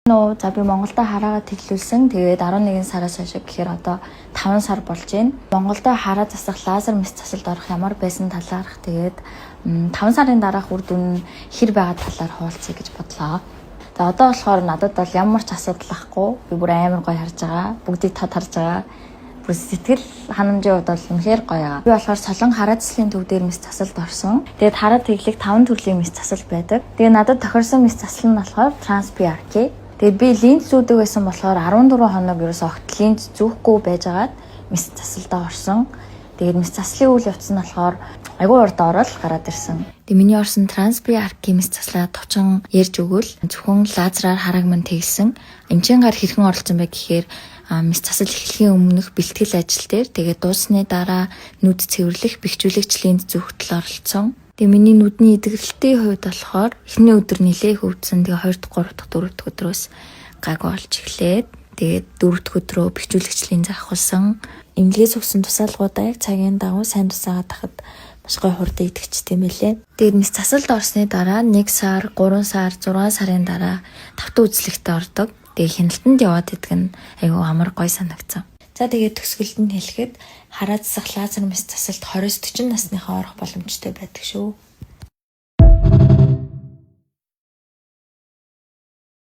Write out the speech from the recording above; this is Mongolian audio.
За би Монголдо хараагаа тэглүүлсэн. Тэгээд 11 сараас хойш гэхээр одоо 5 сар болж байна. Монголдо хараа засах лазер мэс засалд орох ямар байсан талаарх тэгээд 5 сарын дараах үр дүн хэр байгаа талаар хуваалцъя гэж бодлоо. За одоо болохоор надад бол ямар ч асуудал байхгүй. Би бүр амар гоё харж байгаа. Бүгдийг тод харж байгаа. Бүр сэтгэл ханамжийн хувьд бол үнэхээр гоё байгаа. Би болохоор солон хараа заслын төв дээр мэс засалд орсон. Тэгээд хараа тэглэх 5 төрлийн мэс засал байдаг. Тэгээд надад тохирсон мэс засал нь болохоор TransPRK. Тэгээд би линз зүүдэг байсан болохоор 14 хоног ерөөсөө огт линз зүүхгүй байжгаад мэс засалдаа орсон. Тэгээд мэс заслын үйл явц нь болохоор айгүй урд орол гараад ирсэн. Тэгээд миний орсон TransPRK мэс заслаа товчон ярьж өгвөл зөвхөн лазераар харааг мань тэглэсэн. Эмчийн гар хэрхэн оролцсон бэ гэхээр мэс засал эхлэхийн өмнөх бэлтгэл ажил дээр тэгээд дуусны дараа нүд цэвэрлэх, бэхжүүлэгч линз зүүхтэл оролцсон. Тэгээ миний нүдний эдгэрэлтийн хувьд болохоор эхний өдөр нилээх өвдсөн. Тэгээ 2 дахь, 3 дахь, 4 дахь өдрөөс гаг болж эхлээд тэгээд 4 дахь өдрөө бэхжүүлэгч линз авахулсан. Эмнэлгээс өгсөн тусаалгуудаа яг цагийн дагуу сайн тусаагаад тахад маш гоё хурдан идэгчтэй мэлээ. Тэгээд мэс засалд орсны дараа 1 сар, 3 сар, 6 сарын дараа тавтан үзлэгтээ ордог. Тэгээ хяналтанд яваад идэх нь айгүй амар гоё санагдсан. За тэгээд төгсгөлд нь хэлэхэд хараа засах лазер мэс засалд 20-40 насныхаа орох боломжтой байдаг шүү.